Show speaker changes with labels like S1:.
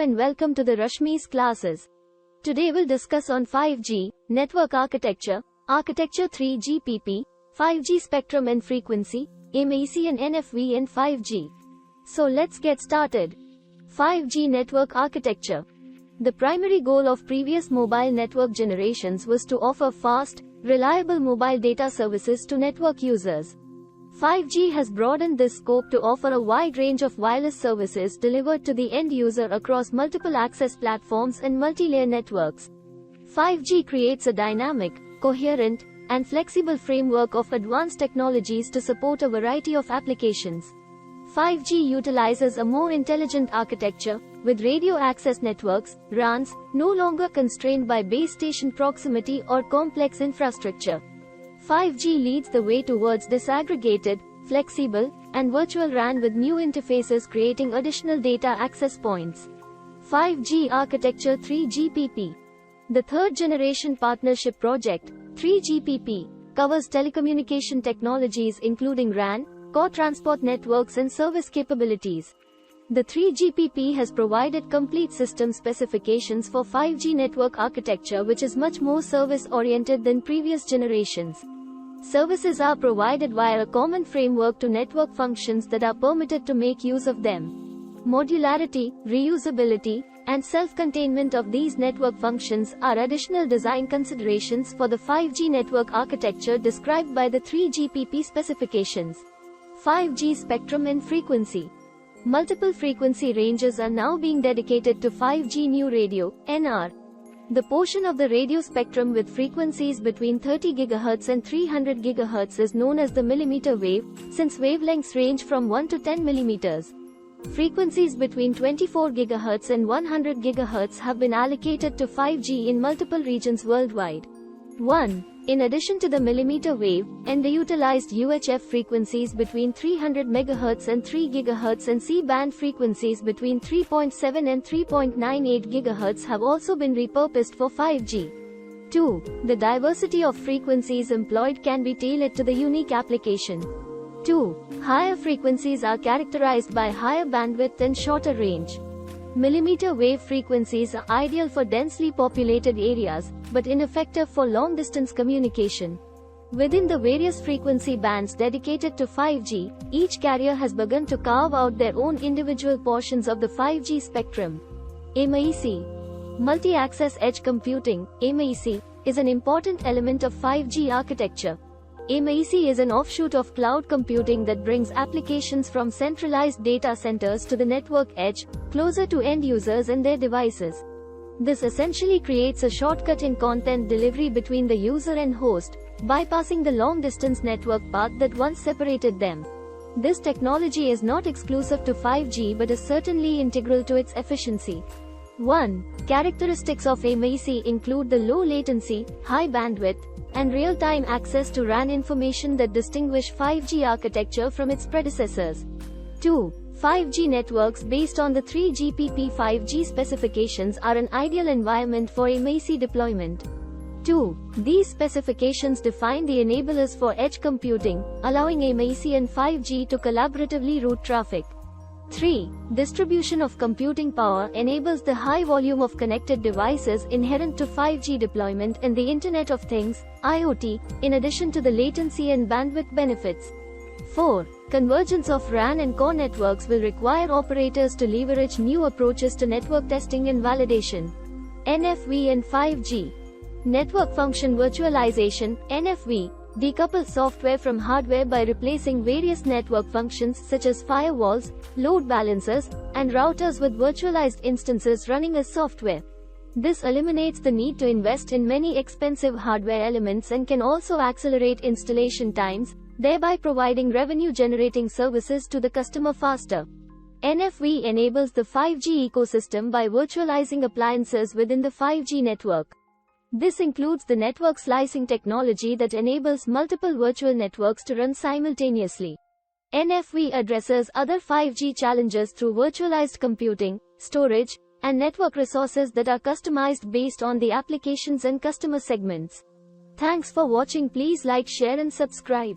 S1: and welcome to the Rashmi's classes. Today we'll discuss on 5G, network architecture, architecture 3GPP, 5G spectrum and frequency, MEC and NFV and 5G. So let's get started. 5G network architecture. The primary goal of previous mobile network generations was to offer fast, reliable mobile data services to network users. 5G has broadened this scope to offer a wide range of wireless services delivered to the end user across multiple access platforms and multi-layer networks. 5G creates a dynamic, coherent, and flexible framework of advanced technologies to support a variety of applications. 5G utilizes a more intelligent architecture, with radio access networks, RANs, no longer constrained by base station proximity or complex infrastructure. 5G leads the way towards disaggregated, flexible, and virtual RAN with new interfaces creating additional data access points. 5G architecture 3GPP. The third generation partnership project, 3GPP, covers telecommunication technologies including RAN, core transport networks and service capabilities. The 3GPP has provided complete system specifications for 5G network architecture, which is much more service-oriented than previous generations. Services are provided via a common framework to network functions that are permitted to make use of them. Modularity, reusability, and self-containment of these network functions are additional design considerations for the 5G network architecture described by the 3GPP specifications. 5G spectrum and frequency. Multiple frequency ranges are now being dedicated to 5G new radio, NR. The portion of the radio spectrum with frequencies between 30 GHz and 300 GHz is known as the millimeter wave, since wavelengths range from 1 to 10 mm. Frequencies between 24 GHz and 100 GHz have been allocated to 5G in multiple regions worldwide. 1. In addition to the millimeter wave, underutilized UHF frequencies between 300 MHz and 3 GHz and C-band frequencies between 3.7 and 3.98 GHz have also been repurposed for 5G. 2. The diversity of frequencies employed can be tailored to the unique application. 2. Higher frequencies are characterized by higher bandwidth and shorter range. Millimeter wave frequencies are ideal for densely populated areas, but ineffective for long-distance communication. Within the various frequency bands dedicated to 5G, each carrier has begun to carve out their own individual portions of the 5G spectrum. MEC. Multi-access edge computing, MEC, is an important element of 5G architecture. MEC is an offshoot of cloud computing that brings applications from centralized data centers to the network edge, closer to end users and their devices. This essentially creates a shortcut in content delivery between the user and host, bypassing the long-distance network path that once separated them. This technology is not exclusive to 5G but is certainly integral to its efficiency. 1. Characteristics of MEC include the low latency, high bandwidth, and real-time access to RAN information that distinguish 5G architecture from its predecessors. 2. 5G networks based on the 3GPP 5G specifications are an ideal environment for MEC deployment. 2. These specifications define the enablers for edge computing, allowing MEC and 5G to collaboratively route traffic. 3. Distribution of computing power enables the high volume of connected devices inherent to 5G deployment and the Internet of Things, IoT, in addition to the latency and bandwidth benefits. 4. Convergence of RAN and core networks will require operators to leverage new approaches to network testing and validation. NFV and 5G. Network Function Virtualization, NFV, decouples software from hardware by replacing various network functions such as firewalls, load balancers, and routers with virtualized instances running as software. This eliminates the need to invest in many expensive hardware elements and can also accelerate installation times, thereby providing revenue-generating services to the customer faster. NFV enables the 5G ecosystem by virtualizing appliances within the 5G network. This includes the network slicing technology that enables multiple virtual networks to run simultaneously. NFV addresses other 5G challenges through virtualized computing, storage, and network resources that are customized based on the applications and customer segments. Thanks for watching. Please like, share and subscribe.